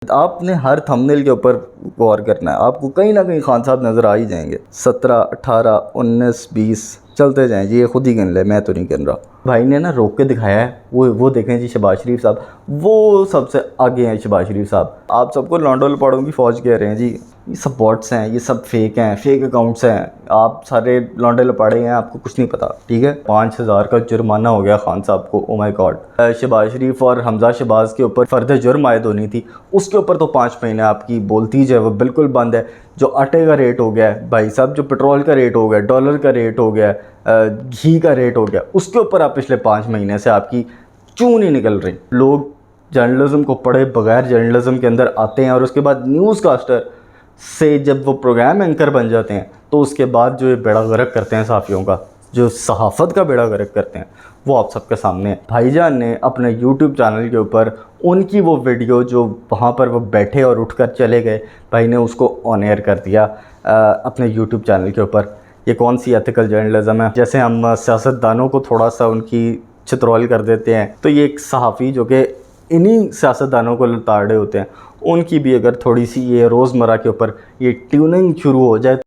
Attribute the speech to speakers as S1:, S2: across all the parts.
S1: आपने हर थंबनेल के ऊपर गौर करना है, आपको कहीं ना कहीं खान साहब नज़र आ ही जाएंगे। 17, 18, 19, 20 चलते जाएं जी, ये खुद ही गिन ले, मैं तो नहीं गिन रहा। भाई ने ना रोक के दिखाया है, वो देखें जी शहबाज शरीफ साहब, वो सबसे आगे हैं शहबाज शरीफ साहब। आप सबको लॉन्डो पड़ों की फ़ौज कह रहे हैं जी, ये सब बॉट्स हैं, ये सब फेक हैं, फेक अकाउंट्स हैं, आप सारे लॉन्डे लपाड़े हैं, आपको कुछ नहीं पता, ठीक है। 5,000 का जुर्माना हो गया खान साहब को, ओ माय गॉड। शहबाज शरीफ और हमजा शहबाज के ऊपर फ़र्द जुर्म आयद होनी थी, उसके ऊपर तो 5 महीने आपकी बोलती जो है वो बिल्कुल बंद है। जो आटे का रेट हो गया है भाई साहब, जो पेट्रोल का रेट हो गया, डॉलर का रेट हो गया, घी का रेट हो गया, उसके ऊपर आप पिछले 5 महीने से आपकी चूं नहीं निकल रही। लोग जर्नलिज्म को पढ़े बगैर जर्नलिज्म के अंदर आते हैं और उसके बाद न्यूज़ कास्टर से जब वो प्रोग्राम एंकर बन जाते हैं तो उसके बाद जो ये बेड़ा गर्क करते हैं सहाफ़ियों का, जो सहाफ़त का बेड़ा गर्क करते हैं, वो आप सबके सामने है। भाईजान ने अपने यूट्यूब चैनल के ऊपर उनकी वो वीडियो जो वहाँ पर वो बैठे और उठकर चले गए, भाई ने उसको ऑन एयर कर दिया अपने यूट्यूब चैनल के ऊपर। ये कौन सी एथिकल जर्नलिज्म है? जैसे हम सियासतदानों को थोड़ा सा उनकी चित्रौल कर देते हैं, तो ये एक सहाफ़ी जो कि इन्हीं सियासतदानों को लताड़े होते हैं, उनकी भी अगर थोड़ी सी ये रोज़मर्रा के ऊपर ये ट्यूनिंग शुरू हो जाए।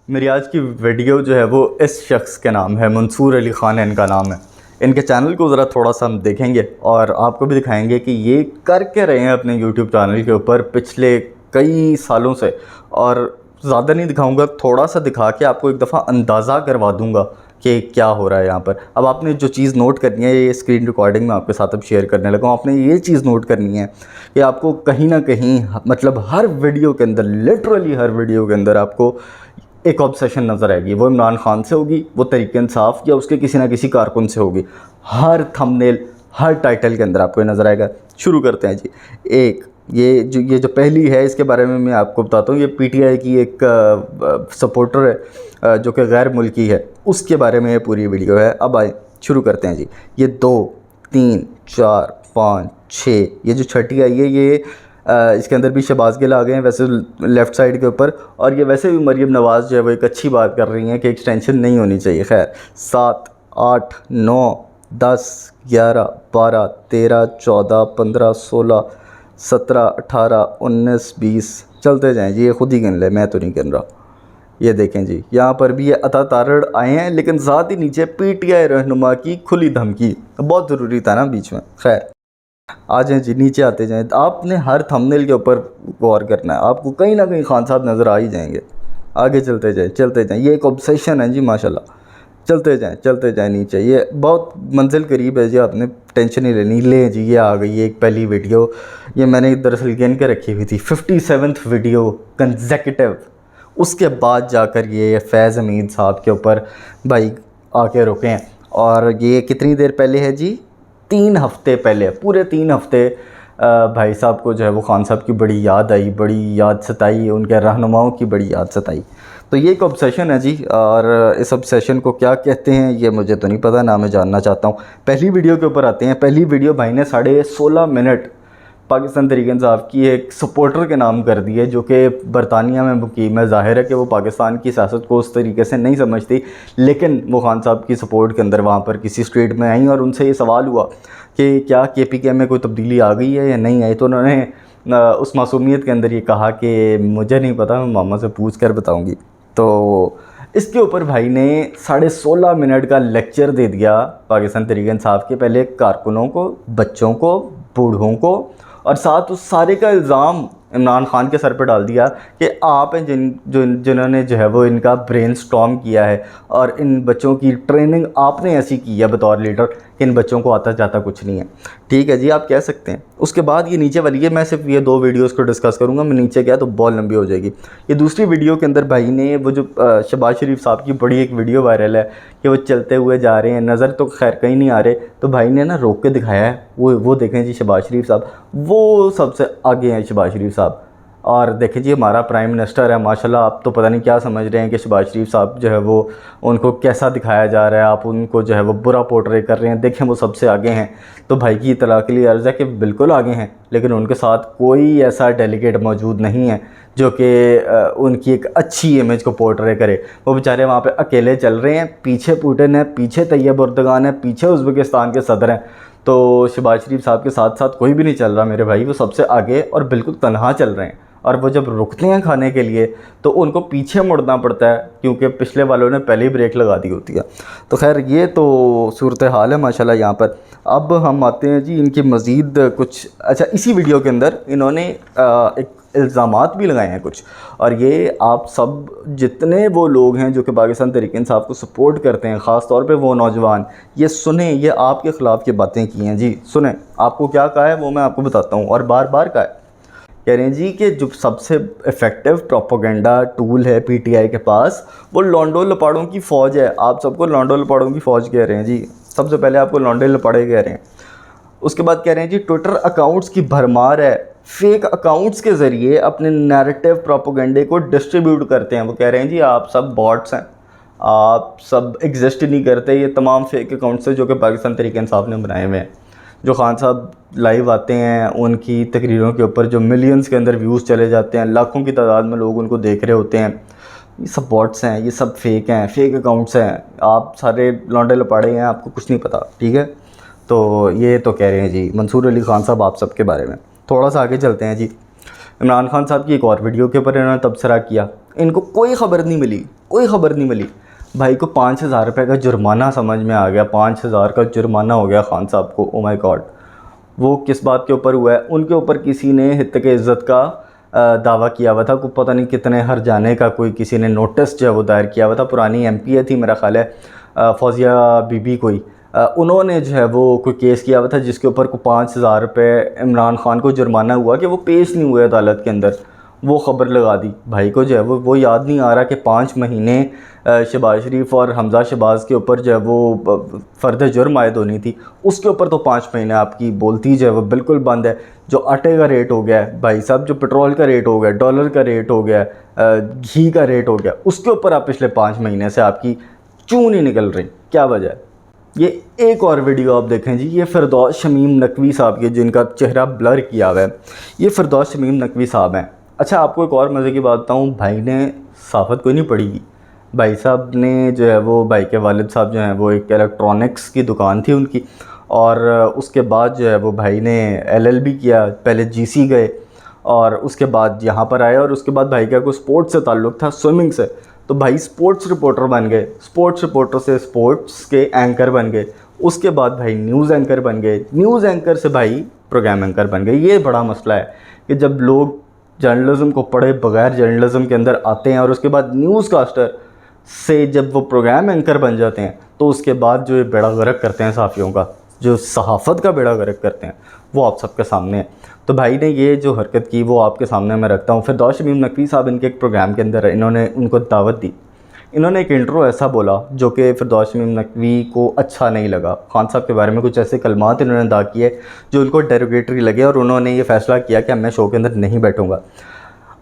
S1: मेरी आज की वीडियो जो है वो इस शख्स के नाम है, मंसूर अली ख़ान इनका नाम है। इनके चैनल को ज़रा थोड़ा सा हम देखेंगे और आपको भी दिखाएंगे कि ये कर के रहे हैं अपने यूट्यूब चैनल के ऊपर पिछले कई सालों से। और ज़्यादा नहीं दिखाऊंगा, थोड़ा सा दिखा के आपको एक दफ़ा अंदाज़ा करवा दूंगा कि क्या हो रहा है यहाँ पर। अब आपने जो चीज़ नोट करनी है, ये स्क्रीन रिकॉर्डिंग में आपके साथ अब शेयर करने लगा हूँ, आपने ये चीज़ नोट करनी है कि आपको कहीं ना कहीं मतलब हर वीडियो के अंदर, लिटरली हर वीडियो के अंदर आपको एक ऑब्सेशन नज़र आएगी। वो इमरान खान से होगी, वो तहरीक इंसाफ या उसके किसी ना किसी कारकुन से होगी। हर थंबनेल, हर टाइटल के अंदर आपको नज़र आएगा। शुरू करते हैं जी। एक ये जो पहली है, इसके बारे में मैं आपको बताता हूँ। ये पीटीआई की एक सपोर्टर है जो कि गैर मुल्की है, उसके बारे में ये पूरी वीडियो है। अब आए शुरू करते हैं जी। ये 2, 3, 4, 5, 6, ये जो छठी आई है, ये इसके अंदर भी शहबाज गिल आ गए हैं वैसे लेफ़्ट साइड के ऊपर। और ये वैसे भी मरीम नवाज़ जो है वो एक अच्छी बात कर रही हैं कि एक्सटेंशन नहीं होनी चाहिए। खैर 7, 8, 9, 10, 11, 12, 13, 14, 15, 16, 17, 18, 19, 20 चलते जाएं जी, ये खुद ही गिन ले, मैं तो नहीं गिन रहा। ये देखें जी, यहाँ पर भी ये अता तारड़ आए हैं, लेकिन साथ ही नीचे पीटीआई रहनुमा की खुली धमकी, बहुत ज़रूरी था ना बीच में। खैर आ जाएँ जी, नीचे आते जाएँ। आपने हर थंबनेल के ऊपर गौर करना है, आपको कहीं ना कहीं खान साहब नज़र आ ही जाएंगे। आगे चलते जाएँ, ये एक ऑब्सेशन है जी माशाल्लाह। चलते जाएँ नीचे, ये बहुत मंजिल करीब है जी, आपने टेंशन नहीं लेनी। ले जी, ये आ गई एक पहली वीडियो, ये मैंने दरअसल गिन के रखी हुई थी, 57th वीडियो कंसेक्यूटिव। उसके बाद जाकर ये फैज़ हमीद साहब के ऊपर भाई आके रुके हैं। और ये कितनी देर पहले है जी? 3 हफ़्ते पहले, पूरे 3 हफ़्ते भाई साहब को जो है वो खान साहब की बड़ी याद आई, बड़ी याद सताई, उनके रहनुमाओं की बड़ी याद सताई। तो ये एक ऑब्सेशन है जी, और इस ऑब्सेशन को क्या कहते हैं ये मुझे तो नहीं पता, ना मैं जानना चाहता हूँ। पहली वीडियो के ऊपर आते हैं। पहली वीडियो भाई ने 16.5 मिनट पाकिस्तान तहरीक इंसाफ की एक सपोर्टर के नाम कर दी है, जो कि बरतानिया में मुकीम है। ज़ाहिर है कि वो पाकिस्तान की सियासत को उस तरीके से नहीं समझती, लेकिन वो खान साहब की सपोर्ट के अंदर वहाँ पर किसी स्ट्रीट में आई और उनसे ये सवाल हुआ कि क्या KPK में कोई तब्दीली आ गई है या नहीं आई। तो उन्होंने उस मासूमियत के अंदर ये कहा कि मुझे नहीं पता, मैं मामा से पूछ कर बताऊँगी। तो इसके ऊपर भाई ने 16.5 मिनट का लेक्चर दे दिया पाकिस्तान तहरीक इंसाफ के पहले कारकुनों को, बच्चों को, बूढ़ों को, और साथ उस सारे का इल्ज़ाम इमरान खान के सर पर डाल दिया कि आप हैं जिन्होंने जो है वो इनका ब्रेन स्टॉर्म किया है और इन बच्चों की ट्रेनिंग आपने ऐसी की है बतौर लीडर कि इन बच्चों को आता जाता कुछ नहीं है। ठीक है जी, आप कह सकते हैं। उसके बाद ये नीचे वाली है, मैं सिर्फ ये 2 वीडियोस को डिस्कस करूँगा, मैं नीचे गया तो बहुत लंबी हो जाएगी। ये दूसरी वीडियो के अंदर भाई ने वो जो शहबाज शरीफ साहब की बड़ी एक वीडियो वायरल है कि वो चलते हुए जा रहे हैं, नज़र तो खैर कहीं नहीं आ रहे, तो भाई ने ना रोक के दिखाया है। वो देखें जी शहबाज शरीफ साहब, वो सबसे आगे हैं शहबाज शरीफ साहब। और देखिए जी हमारा प्राइम मिनिस्टर है माशाल्लाह, आप तो पता नहीं क्या समझ रहे हैं कि शहबाज शरीफ साहब जो है वो उनको कैसा दिखाया जा रहा है, आप उनको जो है वो बुरा पोर्ट्रे कर रहे हैं। देखें वो सबसे आगे हैं, तो भाई की इत्तला के लिए अर्ज़ है कि बिल्कुल आगे हैं, लेकिन उनके साथ कोई ऐसा डेलीगेट मौजूद नहीं है जो कि उनकी एक अच्छी इमेज को पोर्ट्रे करे। वो बेचारे वहाँ पे अकेले चल रहे हैं, पीछे पुतिन है, पीछे तैयब उर्दगान है, पीछे उज़्बेकिस्तान के सदर हैं। तो शहबाज शरीफ साहब के साथ साथ कोई भी नहीं चल रहा मेरे भाई, वो सबसे आगे और बिल्कुल तनहा चल रहे हैं। और वो जब रुकते हैं खाने के लिए तो उनको पीछे मुड़ना पड़ता है, क्योंकि पिछले वालों ने पहले ही ब्रेक लगा दी होती है। तो खैर ये तो सूरत हाल है माशाल्लाह यहाँ पर। अब हम आते हैं जी इनकी मज़ीद कुछ, अच्छा इसी वीडियो के अंदर इन्होंने एक इल्ज़ामात भी लगाए हैं कुछ, और ये आप सब जितने वो लोग हैं जो कि पाकिस्तान तहरीक इंसाफ को सपोर्ट करते हैं, ख़ास तौर पे वो नौजवान, ये सुने, ये आपके ख़िलाफ़ ये बातें की हैं जी। सुने आपको क्या कहा है वो मैं आपको बताता हूँ, और बार बार कहा है। कह रहे हैं जी कि जो सबसे इफ़ेक्टिव प्रोपोगंडा टूल है पीटीआई के पास वो लौंडो लपाड़ों की फ़ौज है। आप सबको लौंडो लपाड़ों की फ़ौज कह रहे हैं जी, सबसे पहले आपको लौंडे लपाड़े कह रहे हैं। उसके बाद कह रहे हैं जी ट्विटर अकाउंट्स की भरमार है, फेक अकाउंट्स के ज़रिए अपने नैरेटिव प्रोपोगंडे को डिस्ट्रीब्यूट करते हैं। वो कह रहे हैं जी आप सब बॉट्स हैं, आप सब एग्जिस्ट नहीं करते, ये तमाम फेक अकाउंट्स हैं जो कि पाकिस्तान तहरीक इंसाफ ने बनाए हुए हैं। जो खान साहब लाइव आते हैं उनकी तकरीरों के ऊपर जो मिलियंस के अंदर व्यूज़ चले जाते हैं, लाखों की तादाद में लोग उनको देख रहे होते हैं, ये सब बॉट्स हैं, ये सब फेक हैं, फेक अकाउंट्स हैं, आप सारे लौंडे लपाड़े हैं, आपको कुछ नहीं पता, ठीक है। तो ये तो कह रहे हैं जी मंसूर अली खान साहब आप सब के बारे में। थोड़ा सा आगे चलते हैं जी। इमरान खान साहब की एक और वीडियो के ऊपर इन्होंने तबसरा किया, इनको कोई ख़बर नहीं मिली, कोई ख़बर नहीं मिली। भाई को 5,000 रुपये का जुर्माना समझ में आ गया, 5,000 का जुर्माना हो गया खान साहब को। ओ माय गॉड, वो किस बात के ऊपर हुआ है? उनके ऊपर किसी ने हित्ते के इज़्ज़त का दावा किया हुआ था, को पता नहीं कितने हर जाने का कोई किसी ने नोटिस जो है वो दायर किया हुआ था। पुरानी एमपीए थी मेरा ख्याल है फौजिया बीबी कोई, उन्होंने जो है वो कोई केस किया हुआ था जिसके ऊपर को 5,000 रुपये इमरान खान को जुर्माना हुआ कि वो पेश नहीं हुए अदालत के अंदर। वो ख़बर लगा दी भाई को, जो है वो याद नहीं आ रहा कि 5 महीने शहबाज शरीफ और हमजा शहबाज के ऊपर जो है वो फ़र्द जुर्म आयद होनी थी, उसके ऊपर तो 5 महीने आपकी बोलती जो है वो बिल्कुल बंद है। जो आटे का रेट हो गया है भाई साहब, जो पेट्रोल का रेट हो गया, डॉलर का रेट हो गया, घी का रेट हो गया, उसके ऊपर आप पिछले 5 महीने से आपकी चूं नहीं निकल रही, क्या वजह है? ये एक और वीडियो आप देखें जी, ये फिरदौस शमीम नकवी साहब के, जिनका चेहरा ब्लर किया हुआ है, ये फिरदौस शमीम नकवी साहब हैं। अच्छा आपको एक और मज़े की बात बताऊँ, भाई ने साफ़त कोई नहीं पढ़ी। भाई साहब ने जो है वो, भाई के वालिद साहब जो हैं वो एक इलेक्ट्रॉनिक्स की दुकान थी उनकी, और उसके बाद जो है वो भाई ने एलएलबी किया, पहले जीसी गए और उसके बाद यहाँ पर आए, और उसके बाद भाई का कोई स्पोर्ट्स से ताल्लुक़ था, स्विमिंग से, तो भाई स्पोर्ट्स रिपोर्टर बन गए, स्पोर्ट्स रिपोर्टर से स्पोर्ट्स के एंकर बन गए, उसके बाद भाई न्यूज़ एंकर बन गए, न्यूज़ एंकर से भाई प्रोग्राम एंकर बन गए। ये बड़ा मसला है कि जब लोग जर्नलिज़म को पढ़े बगैर जर्नलिज़म के अंदर आते हैं और उसके बाद न्यूज़ कास्टर से जब वो प्रोग्राम एंकर बन जाते हैं, तो उसके बाद जो ये बेड़ा गर्क करते हैं सहाफ़ियों का, जो सहाफ़त का बेड़ा गर्क करते हैं, वो आप सबके सामने है। तो भाई ने ये जो हरकत की वो आपके सामने मैं रखता हूँ। फिरदौस शमीम नकवी साहब इनके एक प्रोग्राम के अंदर इन्होंने उनको दावत दी, इन्होंने एक इंट्रो ऐसा बोला जो कि फिरदौस शमीम नकवी को अच्छा नहीं लगा। खान साहब के बारे में कुछ ऐसे कलमात इन्होंने अदा किए जो उनको डेरोगेटरी लगे, और उन्होंने ये फ़ैसला किया कि मैं शो के अंदर नहीं बैठूँगा।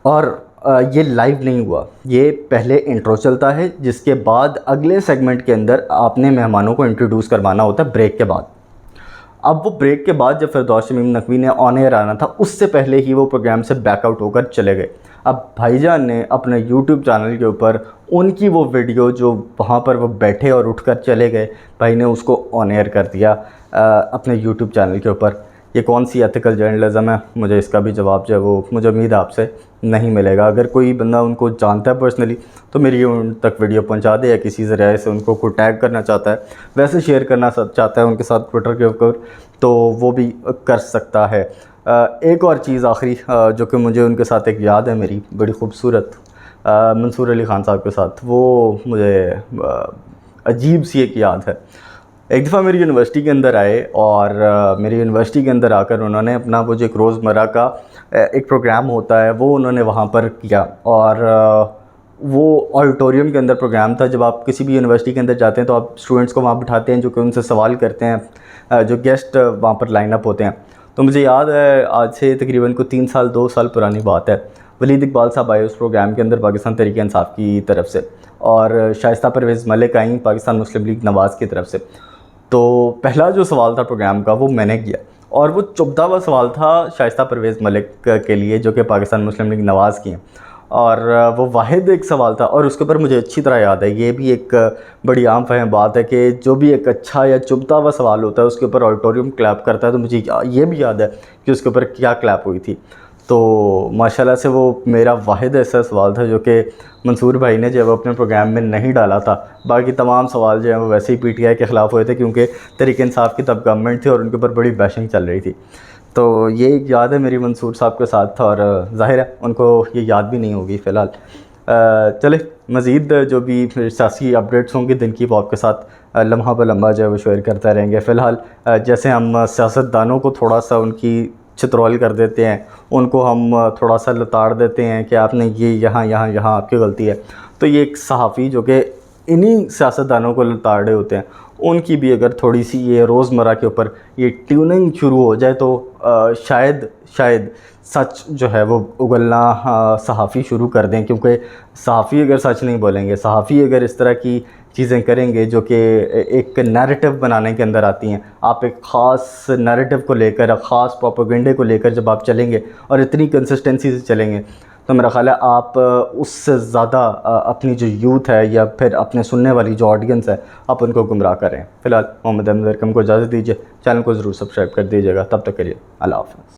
S1: और ये लाइव नहीं हुआ, ये पहले इंट्रो चलता है, जिसके बाद अगले सेगमेंट के अंदर आपने मेहमानों को इंट्रोड्यूस करवाना होता है ब्रेक के बाद। अब वो ब्रेक के बाद जब फिरदौस शमीम नकवी ने ऑन एयर आना था, उससे पहले ही वो प्रोग्राम से बैकआउट होकर चले गए। अब भाईजान ने अपने यूट्यूब चैनल के ऊपर उनकी वो वीडियो जो वहाँ पर वो बैठे और उठकर चले गए, भाई ने उसको ऑन एयर कर दिया अपने यूट्यूब चैनल के ऊपर। ये कौन सी एथिकल जर्नलिज़म है? मुझे इसका भी जवाब जो है वो मुझे उम्मीद है आपसे नहीं मिलेगा। अगर कोई बंदा उनको जानता है पर्सनली तो मेरी उन तक वीडियो पहुंचा दे, या किसी ज़रिए से उनको कोई टैग करना चाहता है, वैसे शेयर करना चाहता है उनके साथ ट्विटर के ऊपर, तो वो भी कर सकता है। एक और चीज़ आखिरी जो कि मुझे उनके साथ एक याद है मेरी बड़ी ख़ूबसूरत, मंसूर अली ख़ान साहब के साथ, वो मुझे अजीब सी एक याद है। एक दफ़ा मेरी यूनिवर्सिटी के अंदर आए, और मेरी यूनिवर्सिटी के अंदर आकर उन्होंने अपना वो जो एक रोज़मर्रा का एक प्रोग्राम होता है वो उन्होंने वहाँ पर किया, और वो ऑडिटोरियम के अंदर प्रोग्राम था। जब आप किसी भी यूनिवर्सिटी के अंदर जाते हैं तो आप स्टूडेंट्स को वहाँ बिठाते हैं जो कि उनसे सवाल करते हैं, जो गेस्ट वहाँ पर लाइन अप होते हैं। तो मुझे याद है आज से तकरीबन को 3 साल 2 साल पुरानी बात है, वलीद इकबाल साहब आए उस प्रोग्राम के अंदर पाकिस्तान तहरीक इंसाफ की तरफ से, और शाइस्ता परवेज़ मलिक आई पाकिस्तान मुस्लिम लीग नवाज़ की तरफ से। तो पहला जो सवाल था प्रोग्राम का वो मैंने किया, और वो 14वां सवाल था शाइस्ता परवेज़ मलिक के लिए जो कि पाकिस्तान मुस्लिम लीग नवाज़ की हैं, और वो वाहिद एक सवाल था। और उसके ऊपर मुझे अच्छी तरह याद है, ये भी एक बड़ी आम फहम बात है कि जो भी एक अच्छा या चुभता सवाल होता है उसके ऊपर ऑडिटोरियम क्लैप करता है। तो मुझे ये भी याद है कि उसके ऊपर क्या क्लैप हुई थी। तो माशाल्लाह से वो मेरा वाहिद ऐसा सवाल था जो कि मंसूर भाई ने जो है वो अपने प्रोग्राम में नहीं डाला था। बाकी तमाम सवाल जो है वो वैसे ही पीटीआई के ख़िलाफ़ हुए थे, क्योंकि तहरीक इंसाफ की तब गवर्नमेंट थी और उनके ऊपर बड़ी बैशिंग चल रही थी। तो ये एक याद है मेरी मंसूर साहब के साथ था, और ज़ाहिर है उनको ये याद भी नहीं होगी फ़िलहाल। चले मज़ीद जो भी सियासी अपडेट्स होंगे दिन की, वो आपके साथ लम्हा ब लम्हा जो है वो शेयर करता रहेंगे। फ़िलहाल जैसे हम सियासतदानों को थोड़ा सा उनकी चित्रौल कर देते हैं, उनको हम थोड़ा सा लताड़ देते हैं कि आपने ये यहाँ आपकी गलती है, तो ये एक सहाफ़ी जो कि इन्हीं सियासतदानों को लताड़ रहे होते हैं, उनकी भी अगर थोड़ी सी ये रोज़मर्रा के ऊपर ये ट्यूनिंग शुरू हो जाए तो शायद सच जो है वो उगलना सहाफ़ी शुरू कर दें। क्योंकि सहाफ़ी अगर सच नहीं बोलेंगे, सहाफ़ी अगर इस तरह की चीज़ें करेंगे जो कि एक नैरेटिव बनाने के अंदर आती हैं, आप एक ख़ास नैरेटिव को लेकर, ख़ास प्रोपेगेंडे को लेकर जब आप चलेंगे और इतनी कंसिस्टेंसी से चलेंगे, तो मेरा ख़्याल है आप उससे ज़्यादा अपनी जो यूथ है या फिर अपने सुनने वाली जो ऑडियंस है, आप उनको गुमराह करें। फ़िलहाल मोहम्मद अहमद अरकम को इजाज़त दीजिए, चैनल को ज़रूर सब्सक्राइब कर दीजिएगा। तब तक के लिए अल्लाह हाफ़िज़।